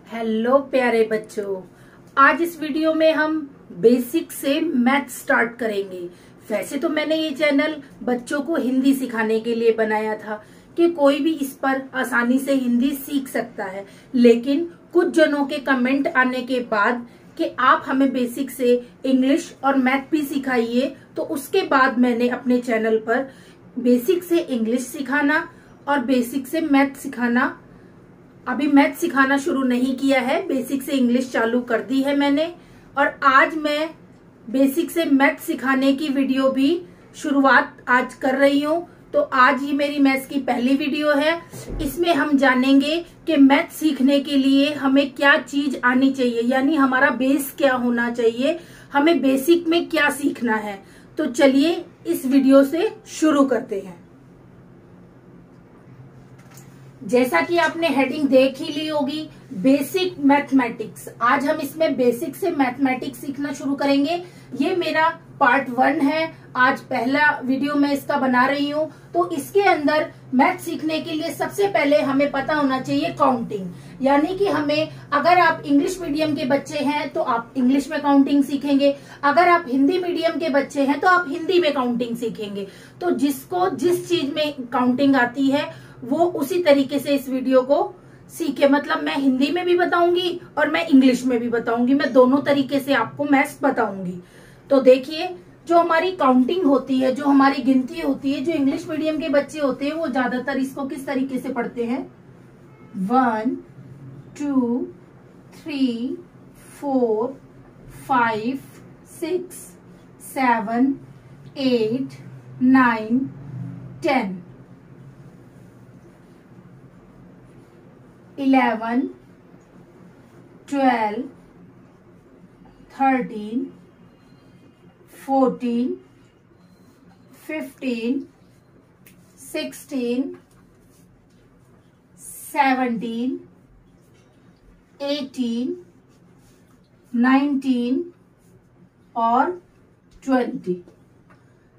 Hello प्यारे बच्चों, आज इस वीडियो में हम बेसिक से मैथ स्टार्ट करेंगे। वैसे तो मैंने ये चैनल बच्चों को हिंदी सिखाने के लिए बनाया था कि कोई भी इस पर आसानी से हिंदी सीख सकता है, लेकिन कुछ जनों के कमेंट आने के बाद कि आप हमें बेसिक से इंग्लिश और मैथ भी सिखाइए, तो उसके बाद मैंने अपने चैनल पर बेसिक से इंग्लिश सिखाना और बेसिक से मैथ सिखाना, अभी मैथ सिखाना शुरू नहीं किया है, बेसिक से इंग्लिश चालू कर दी है मैंने। और आज मैं बेसिक से मैथ सिखाने की वीडियो भी शुरुआत आज कर रही हूँ। तो आज ही मेरी मैथ्स की पहली वीडियो है। इसमें हम जानेंगे कि मैथ सीखने के लिए हमें क्या चीज आनी चाहिए, यानी हमारा बेस क्या होना चाहिए, हमें बेसिक में क्या सीखना है। तो चलिए इस वीडियो से शुरू करते हैं। जैसा कि आपने हेडिंग देख ही ली होगी, बेसिक मैथमेटिक्स। आज हम इसमें बेसिक से मैथमेटिक्स सीखना शुरू करेंगे। ये मेरा पार्ट 1 है, आज पहला वीडियो मैं इसका बना रही हूँ। तो इसके अंदर मैथ सीखने के लिए सबसे पहले हमें पता होना चाहिए काउंटिंग, यानी कि हमें, अगर आप इंग्लिश मीडियम के बच्चे हैं तो आप इंग्लिश में काउंटिंग सीखेंगे, अगर आप हिंदी मीडियम के बच्चे हैं तो आप हिंदी में काउंटिंग सीखेंगे। तो जिसको जिस चीज में काउंटिंग आती है वो उसी तरीके से इस वीडियो को सीखे। मतलब मैं हिंदी में भी बताऊंगी और मैं इंग्लिश में भी बताऊंगी, मैं दोनों तरीके से आपको मैथ्स बताऊंगी। तो देखिए, जो हमारी काउंटिंग होती है, जो हमारी गिनती होती है, जो इंग्लिश मीडियम के बच्चे होते हैं वो ज्यादातर इसको किस तरीके से पढ़ते हैं? 1 2 3 4 5 6 7 8 9 10 11 12 13 14 15 16 17 18 19 और 20।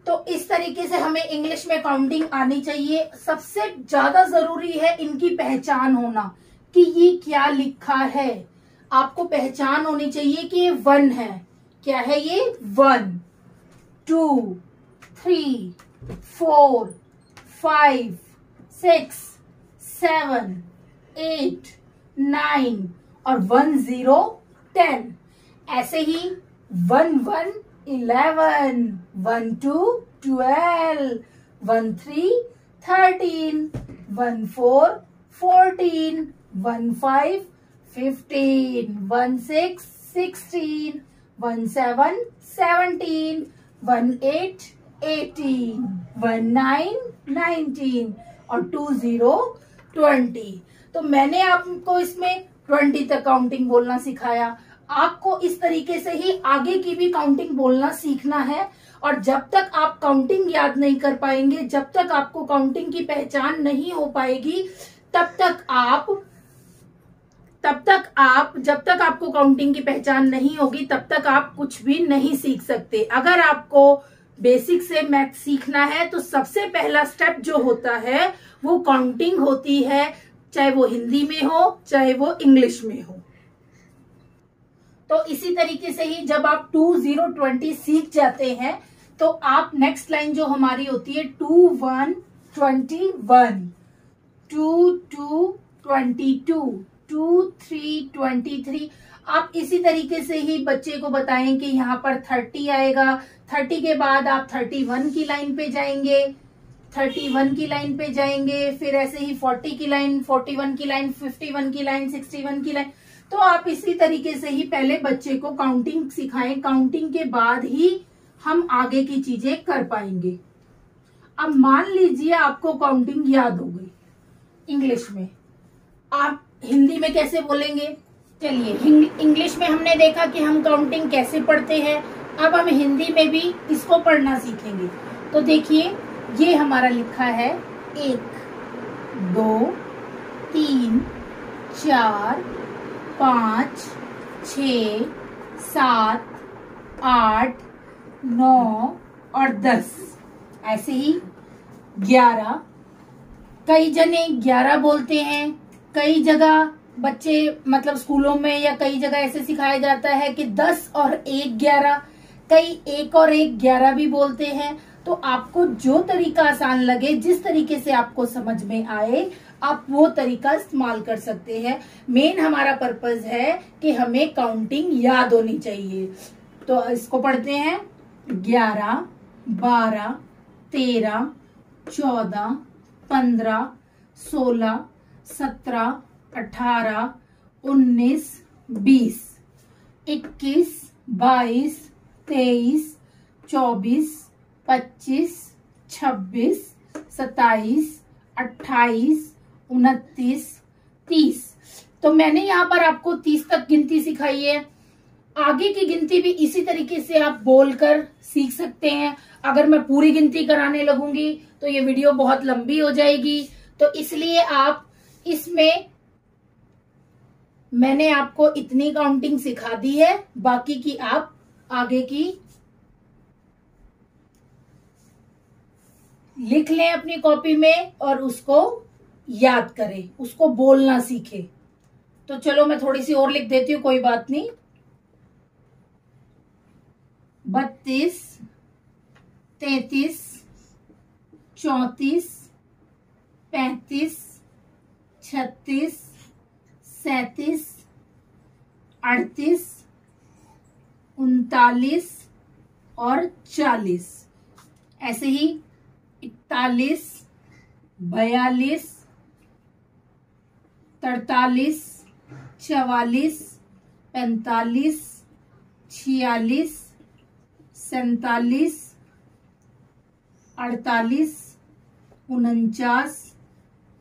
तो इस तरीके से हमें इंग्लिश में काउंटिंग आनी चाहिए। सबसे ज्यादा जरूरी है इनकी पहचान होना कि ये क्या लिखा है। आपको पहचान होनी चाहिए कि ये 1 है। क्या है ये? 1 2 3 4 5 6 7 8 9 और 1 0 10। ऐसे ही 1 1 11 1 2 12 1 3 13 1 4 14 1 5 15 1 6 16 1 7 17 1 8 18 1 9 19 और 2 0 20। तो मैंने आपको इसमें 20 तक काउंटिंग बोलना सिखाया। आपको इस तरीके से ही आगे की भी काउंटिंग बोलना सीखना है। और जब तक आप काउंटिंग याद नहीं कर पाएंगे, जब तक आपको काउंटिंग की पहचान नहीं हो पाएगी, जब तक आपको काउंटिंग की पहचान नहीं होगी, तब तक आप कुछ भी नहीं सीख सकते। अगर आपको बेसिक से मैथ सीखना है तो सबसे पहला स्टेप जो होता है वो काउंटिंग होती है, चाहे वो हिंदी में हो चाहे वो इंग्लिश में हो। तो इसी तरीके से ही जब आप 2 0 20 सीख जाते हैं तो आप नेक्स्ट लाइन जो हमारी होती है 2 1 21 2 2 22 2 3 23। आप इसी तरीके से ही बच्चे को बताएं कि यहाँ पर 30 आएगा। 30 के बाद आप 31 की लाइन पे जाएंगे, 31 की लाइन पे जाएंगे, फिर ऐसे ही 40 की लाइन, 41 की लाइन, 51 की लाइन, 61 की लाइन। तो आप इसी तरीके से ही पहले बच्चे को काउंटिंग सिखाएं, काउंटिंग के बाद ही हम आगे की चीजें कर पाएंगे। अब मान लीजिए आपको काउंटिंग याद हो गई इंग्लिश में, आप हिंदी में कैसे बोलेंगे? चलिए, इंग्लिश में हमने देखा कि हम काउंटिंग कैसे पढ़ते हैं, अब हम हिंदी में भी इसको पढ़ना सीखेंगे। तो देखिए, ये हमारा लिखा है 1 2 3 4 5 6 7 8 9 और 10। ऐसे ही 11, कई जने 11 बोलते हैं, कई जगह बच्चे मतलब स्कूलों में या कई जगह ऐसे सिखाया जाता है कि 10 और 1 11, कई 1 और 1 11 भी बोलते हैं। तो आपको जो तरीका आसान लगे, जिस तरीके से आपको समझ में आए, आप वो तरीका इस्तेमाल कर सकते हैं। मेन हमारा पर्पस है कि हमें काउंटिंग याद होनी चाहिए। तो इसको पढ़ते हैं। 11 12 13 14 15 16 17 18 19 20 21 22 23 24 25 26 27 28 29 30। तो मैंने यहाँ पर आपको 30 तक गिनती सिखाई है। आगे की गिनती भी इसी तरीके से आप बोलकर सीख सकते हैं। अगर मैं पूरी गिनती कराने लगूंगी तो ये वीडियो बहुत लंबी हो जाएगी, तो इसलिए आप इसमें मैंने आपको इतनी काउंटिंग सिखा दी है, बाकी की आप आगे की लिख लें अपनी कॉपी में और उसको याद करें, उसको बोलना सीखें। तो चलो मैं थोड़ी सी और लिख देती हूँ, कोई बात नहीं। 32 33 34 35 36 37 38 39 और 40। ऐसे ही 41 42 43 44 45 46 47 48 49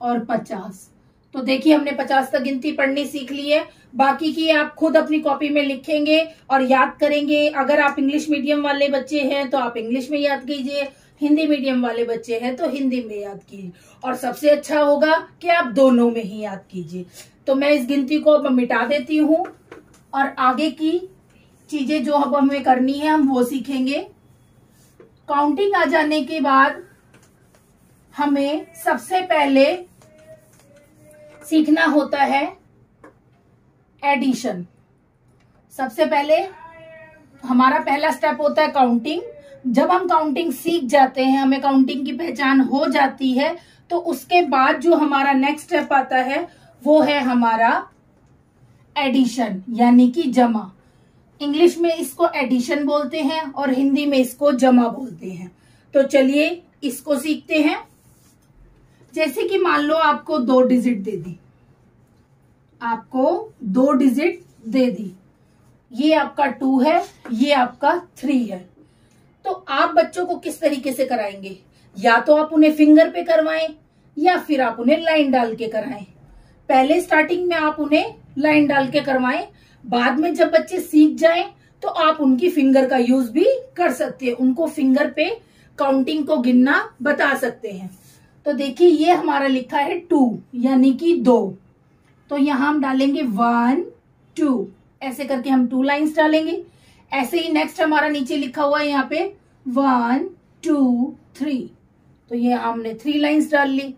और 50। तो देखिए हमने 50 तक गिनती पढ़नी सीख ली है। बाकी की आप खुद अपनी कॉपी में लिखेंगे और याद करेंगे। अगर आप इंग्लिश मीडियम वाले बच्चे हैं तो आप इंग्लिश में याद कीजिए, हिंदी मीडियम वाले बच्चे हैं तो हिंदी में याद कीजिए, और सबसे अच्छा होगा कि आप दोनों में ही याद कीजिए। तो मैं इस गिनती को अब मिटा देती हूँ और आगे की चीजें जो अब हमें करनी है हम वो सीखेंगे। काउंटिंग आ जाने के बाद हमें सबसे पहले सीखना होता है एडिशन। सबसे पहले हमारा पहला स्टेप होता है काउंटिंग। जब हम काउंटिंग सीख जाते हैं, हमें काउंटिंग की पहचान हो जाती है, तो उसके बाद जो हमारा नेक्स्ट स्टेप आता है वो है हमारा एडिशन, यानी कि जमा। इंग्लिश में इसको एडिशन बोलते हैं और हिंदी में इसको जमा बोलते हैं। तो चलिए इसको सीखते हैं। जैसे कि मान लो आपको 2 डिजिट दे दी, आपको 2 डिजिट दे दी, ये आपका 2 है, ये आपका 3 है। तो आप बच्चों को किस तरीके से कराएंगे? या तो आप उन्हें फिंगर पे करवाएं या फिर आप उन्हें लाइन डाल के कराएं। पहले स्टार्टिंग में आप उन्हें लाइन डाल के करवाएं, बाद में जब बच्चे सीख जाएं तो आप उनकी फिंगर का यूज भी कर सकते हैं, उनको फिंगर पे काउंटिंग को गिनना बता सकते हैं। तो देखिए ये हमारा लिखा है 2 यानी कि 2, तो यहां हम डालेंगे 1 2, ऐसे करके हम 2 लाइंस डालेंगे। ऐसे ही नेक्स्ट हमारा नीचे लिखा हुआ है यहाँ पे 1 2 3, तो ये हमने 3 लाइंस डाल ली।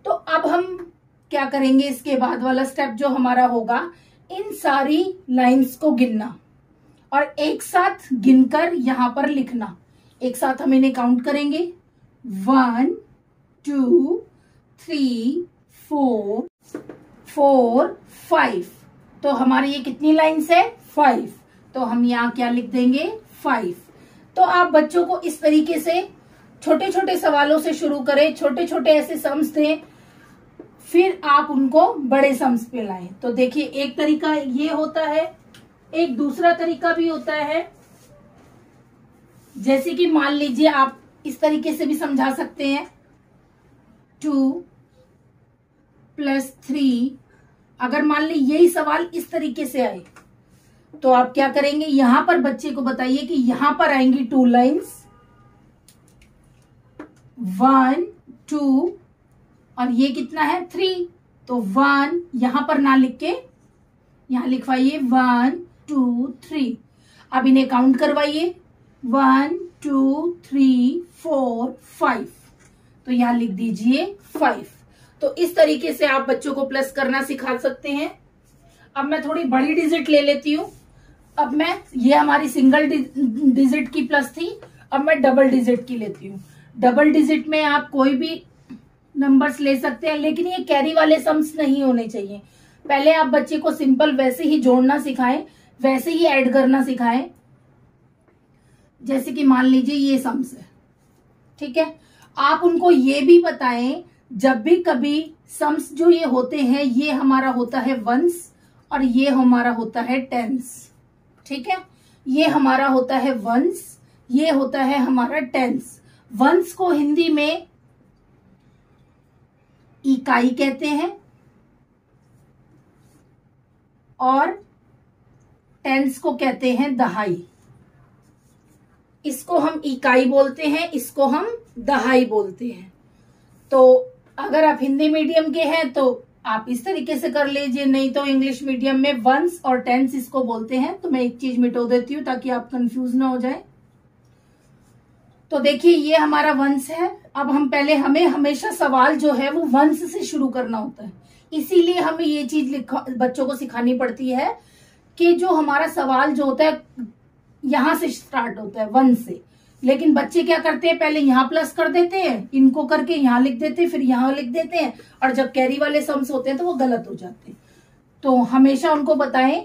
तो अब हम क्या करेंगे, इसके बाद वाला स्टेप जो हमारा होगा, इन सारी लाइंस को गिनना और एक साथ गिनकर यहां पर लिखना। एक साथ हम इन्हें काउंट करेंगे 1 2 3 4 5। तो हमारी ये कितनी लाइंस है? 5। तो हम यहाँ क्या लिख देंगे? 5। तो आप बच्चों को इस तरीके से छोटे छोटे सवालों से शुरू करें, छोटे छोटे ऐसे सम्स दें, फिर आप उनको बड़े सम्स पे लाएं। तो देखिए एक तरीका ये होता है, एक दूसरा तरीका भी होता है। जैसे कि मान लीजिए आप इस तरीके से भी समझा सकते हैं 2 + 3। अगर मान ली यही सवाल इस तरीके से आए तो आप क्या करेंगे, यहां पर बच्चे को बताइए कि यहां पर आएंगी 2 लाइंस, 1 2 और ये कितना है 3, तो 1 यहां पर ना लिख के यहां लिखवाइए 1 2 3। अब इन्हें काउंट करवाइए 1 2 3 4 5, तो यहां लिख दीजिए 5। तो इस तरीके से आप बच्चों को प्लस करना सिखा सकते हैं। अब मैं थोड़ी बड़ी डिजिट ले लेती हूँ। अब मैं, ये हमारी सिंगल डिजिट की प्लस थी, अब मैं डबल डिजिट की लेती हूँ। डबल डिजिट में आप कोई भी नंबर्स ले सकते हैं, लेकिन ये कैरी वाले सम्स नहीं होने चाहिए। पहले आप बच्चे को सिंपल वैसे ही जोड़ना सिखाएं, वैसे ही ऐड करना सिखाएं। जैसे कि मान लीजिए ये सम्स है, ठीक है। आप उनको ये भी बताएं, जब भी कभी सम्स जो ये होते हैं, ये हमारा होता है वंस और ये हमारा होता है टेंस, ठीक है। ये हमारा होता है वंस, ये होता है हमारा टेंस। वंस को हिंदी में इकाई कहते हैं और टेंस को कहते हैं दहाई। इसको हम इकाई बोलते हैं, इसको हम दहाई बोलते हैं। तो अगर आप हिंदी मीडियम के हैं तो आप इस तरीके से कर लीजिए, नहीं तो इंग्लिश मीडियम में वंस और टेंस इसको बोलते हैं। तो मैं एक चीज मिटो देती हूँ ताकि आप कंफ्यूज ना हो जाए। तो देखिए ये हमारा वंस है। अब हमें हमेशा सवाल जो है वो वंस से शुरू करना होता है, इसीलिए हमें ये चीज बच्चों को सिखानी पड़ती है कि जो हमारा सवाल जो होता है यहां से स्टार्ट होता है, वंस से। लेकिन बच्चे क्या करते हैं, पहले यहाँ प्लस कर देते हैं, इनको करके यहाँ लिख देते हैं, फिर यहाँ लिख देते हैं, और जब कैरी वाले सम्स होते हैं तो वो गलत हो जाते हैं। तो हमेशा उनको बताएं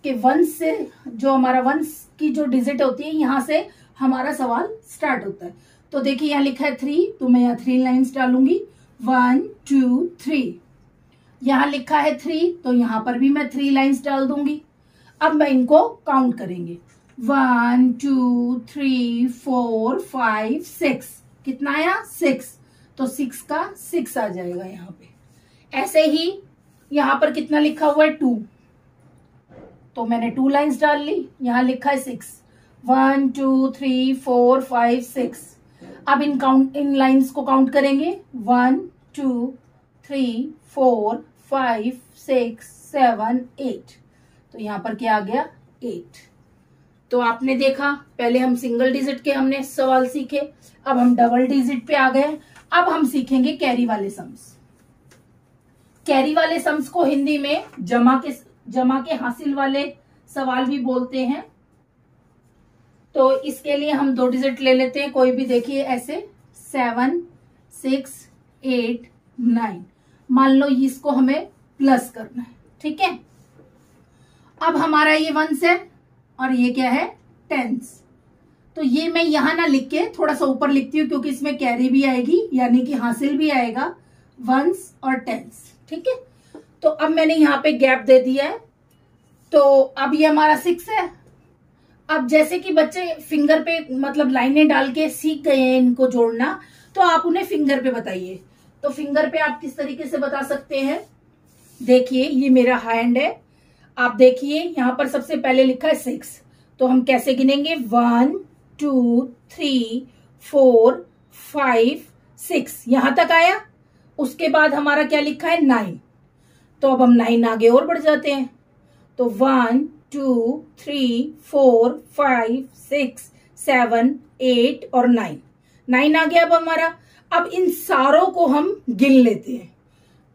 कि वंस से, जो हमारा वंस की जो डिजिट होती है, यहाँ से हमारा सवाल स्टार्ट होता है। तो देखिए यहाँ लिखा है 3, तो मैं यहाँ 3 लाइन्स डालूंगी, 1 2 3। यहाँ लिखा है 3, तो यहाँ पर भी मैं 3 लाइन्स डाल दूंगी। अब मैं इनको काउंट करेंगे, 1 2 3 4 5 6। कितना आया, 6। तो 6 का 6 आ जाएगा यहाँ पे। ऐसे ही यहाँ पर कितना लिखा हुआ है, 2, तो मैंने 2 लाइन्स डाल ली। यहाँ लिखा है 6, 1 2 3 4 5 6। अब इन लाइन्स को काउंट करेंगे, 1 2 3 4 5 6 7 8। तो यहाँ पर क्या आ गया, 8। तो आपने देखा, पहले हम सिंगल डिजिट के हमने सवाल सीखे, अब हम डबल डिजिट पे आ गए। अब हम सीखेंगे कैरी वाले सम्स। कैरी वाले सम्स को हिंदी में जमा के हासिल वाले सवाल भी बोलते हैं। तो इसके लिए हम 2 डिजिट ले लेते हैं, कोई भी। देखिए ऐसे 7 6 8 9। मान लो इसको हमें प्लस करना है, ठीक है। अब हमारा ये वंस है और ये क्या है, टेंस। तो ये मैं यहां ना लिख के थोड़ा सा ऊपर लिखती हूँ, क्योंकि इसमें कैरी भी आएगी, यानी कि हासिल भी आएगा, वंस और टेंस, ठीक है। तो अब मैंने यहाँ पे गैप दे दिया है। तो अब ये हमारा 6 है। अब जैसे कि बच्चे फिंगर पे मतलब लाइनें डाल के सीख गए हैं इनको जोड़ना, तो आप उन्हें फिंगर पे बताइए। तो फिंगर पे आप किस तरीके से बता सकते हैं, देखिए ये मेरा हैंड है। आप देखिए यहाँ पर सबसे पहले लिखा है 6, तो हम कैसे गिनेंगे, 1 2 3 4 5 6, यहां तक आया। उसके बाद हमारा क्या लिखा है, 9। तो अब हम 9 आगे और बढ़ जाते हैं। तो 1 2 3 4 5 6 7 8 और 9 आ गया अब हमारा। अब इन सारों को हम गिन लेते हैं।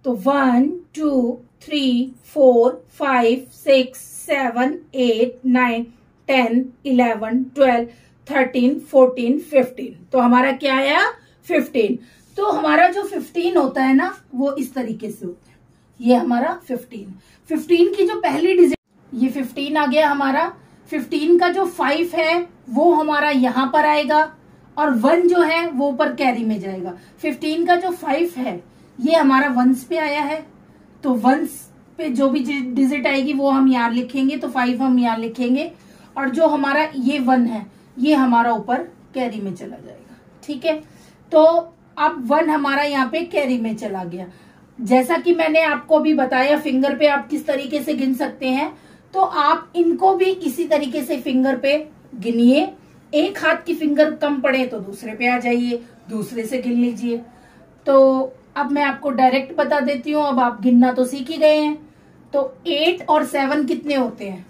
तो 1 2 3 4 5 6 7 8 9 10 11 12 13 14 15। तो हमारा क्या आया, 15। तो हमारा जो 15 होता है ना, वो इस तरीके से होता है। ये हमारा 15 की जो पहली डिजिट, ये 15 आ गया हमारा। 15 का जो 5 है वो हमारा यहाँ पर आएगा, और 1 जो है वो ऊपर कैरी में जाएगा। 15 का जो 5 है ये हमारा वंस पे आया है, तो वंस पे जो भी डिजिट आएगी वो हम यहाँ लिखेंगे। तो 5 हम यहाँ लिखेंगे, और जो हमारा ये 1 है ये हमारा ऊपर कैरी में चला जाएगा, ठीक है। तो अब 1 हमारा यहाँ पे कैरी में चला गया। जैसा कि मैंने आपको भी बताया, फिंगर पे आप किस तरीके से गिन सकते हैं, तो आप इनको भी इसी तरीके से फिंगर पे गिनिए। एक हाथ की फिंगर कम पड़े तो दूसरे पे आ जाइए, दूसरे से गिन लीजिए। तो अब मैं आपको डायरेक्ट बता देती हूँ, अब आप गिनना तो सीख ही गए हैं। तो 8 और 7 कितने होते हैं,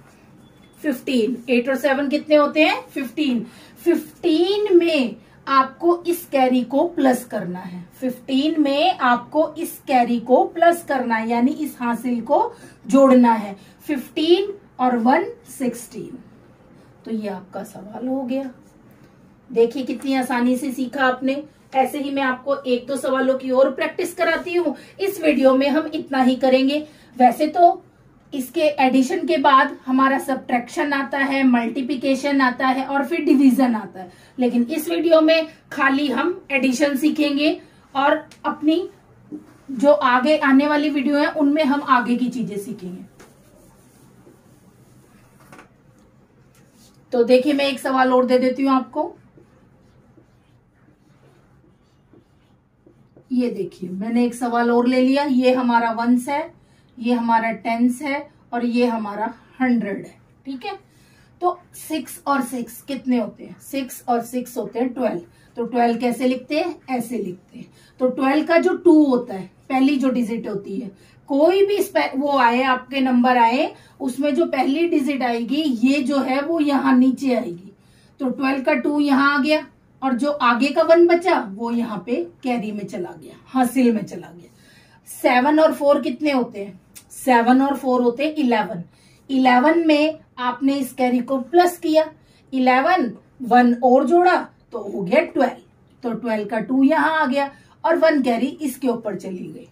15। 8 और 7 कितने होते हैं, 15। 15 में आपको इस कैरी को प्लस करना है। 15 में आपको इस कैरी को प्लस करना है, यानी इस हासिल को जोड़ना है। 15 और 1 16। तो ये आपका सवाल हो गया। देखिए कितनी आसानी से सीखा आपने। ऐसे ही मैं आपको एक दो सवालों की और प्रैक्टिस कराती हूँ। इस वीडियो में हम इतना ही करेंगे। वैसे तो इसके एडिशन के बाद हमारा सब्ट्रैक्शन आता है, मल्टीप्लिकेशन आता है और फिर डिवीजन आता है, लेकिन इस वीडियो में खाली हम एडिशन सीखेंगे और अपनी जो आगे आने वाली वीडियो है उनमें हम आगे की चीजें सीखेंगे। तो देखिए मैं एक सवाल और दे देती हूं आपको। ये देखिए मैंने एक सवाल और ले लिया। ये हमारा वंस है, ये हमारा टेंस है और ये हमारा 100 है। ठीक है, तो 6 और 6 कितने होते हैं? 6 और 6 होते हैं 12। तो 12 कैसे लिखते हैं? ऐसे लिखते हैं। तो 12 का जो 2 होता है, पहली जो डिजिट होती है, कोई भी वो आए आपके नंबर आए, उसमें जो पहली डिजिट आएगी ये जो है वो यहाँ नीचे आएगी। तो 12 का 2 यहाँ आ गया और जो आगे का 1 बचा वो यहाँ पे कैरी में चला गया, हासिल में चला गया। 7 और 4 कितने होते हैं? 7 और 4 होते हैं 11। 11 में आपने इस कैरी को प्लस किया, 11 1 और जोड़ा तो हो गया 12। तो 12 का 2 यहाँ आ गया और 1 कैरी इसके ऊपर चली गई।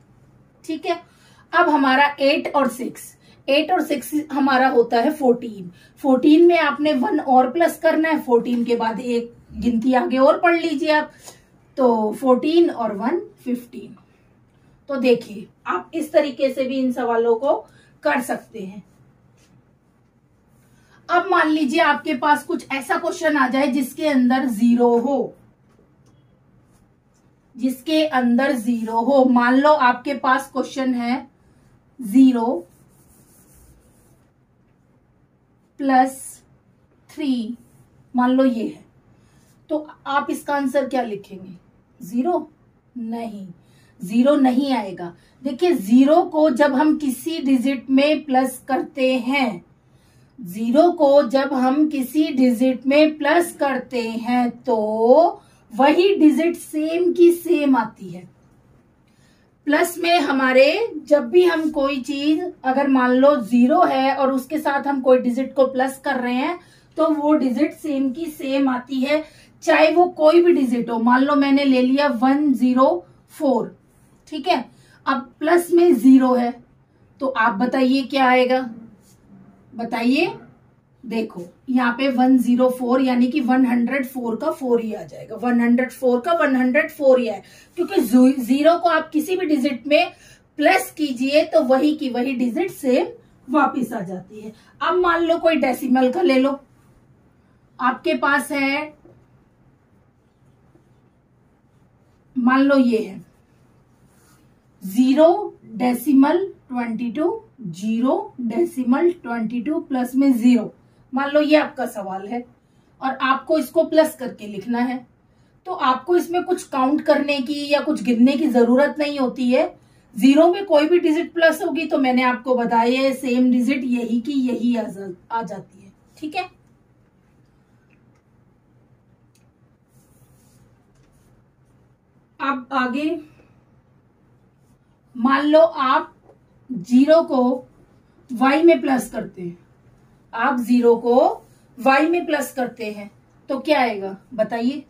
ठीक है, अब हमारा 8 और 6 हमारा होता है 14। 14 में आपने 1 और प्लस करना है। 14 के बाद एक गिनती आगे और पढ़ लीजिए आप। तो 14 और 1 15। तो देखिए आप इस तरीके से भी इन सवालों को कर सकते हैं। अब मान लीजिए आपके पास कुछ ऐसा क्वेश्चन आ जाए जिसके अंदर 0 हो, जिसके अंदर 0 हो। मान लो आपके पास क्वेश्चन है 0 + 3, मान लो ये है। तो आप इसका आंसर क्या लिखेंगे? 0? नहीं, 0 नहीं आएगा। देखिए 0 को जब हम किसी डिजिट में प्लस करते हैं, 0 को जब हम किसी डिजिट में प्लस करते हैं तो वही डिजिट सेम की सेम आती है। प्लस में हमारे जब भी हम कोई चीज, अगर मान लो 0 है और उसके साथ हम कोई डिजिट को प्लस कर रहे हैं तो वो डिजिट सेम की सेम आती है, चाहे वो कोई भी डिजिट हो। मान लो मैंने ले लिया 104। ठीक है, अब प्लस में 0 है तो आप बताइए क्या आएगा? बताइए। देखो यहाँ पे 104 यानी कि 104 का 4 ही आ जाएगा। 104 का 104 ही है, क्योंकि 0 को आप किसी भी डिजिट में प्लस कीजिए तो वही की वही डिजिट सेम वापिस आ जाती है। अब मान लो कोई डेसिमल का ले लो। आपके पास है, मान लो ये है 0.22, 0.22 प्लस में 0। मान लो ये आपका सवाल है और आपको इसको प्लस करके लिखना है, तो आपको इसमें कुछ काउंट करने की या कुछ गिनने की जरूरत नहीं होती है। 0 में कोई भी डिजिट प्लस होगी तो मैंने आपको बताया है सेम डिजिट यही की यही आ जाती है। ठीक है, अब आगे मान लो आप 0 को y में प्लस करते हैं। आप 0 को y में प्लस करते हैं तो क्या आएगा? बताइए।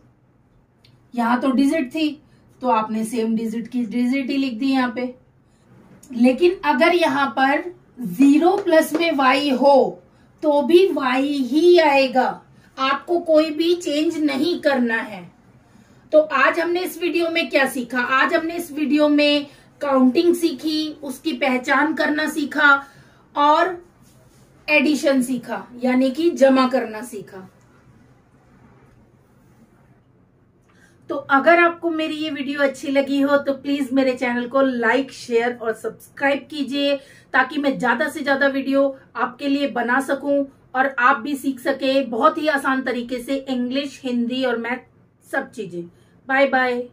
यहां तो डिजिट थी तो आपने सेम डिजिट की डिजिट ही लिख दी यहां पे। लेकिन अगर यहां पर 0 प्लस में y हो तो भी y ही आएगा, आपको कोई भी चेंज नहीं करना है। तो आज हमने इस वीडियो में क्या सीखा? आज हमने इस वीडियो में काउंटिंग सीखी, उसकी पहचान करना सीखा और एडिशन सीखा, यानी कि जमा करना सीखा। तो अगर आपको मेरी ये वीडियो अच्छी लगी हो तो प्लीज मेरे चैनल को लाइक, शेयर और सब्सक्राइब कीजिए, ताकि मैं ज्यादा से ज्यादा वीडियो आपके लिए बना सकूं और आप भी सीख सके बहुत ही आसान तरीके से इंग्लिश, हिंदी और मैथ सब चीजें। Bye bye.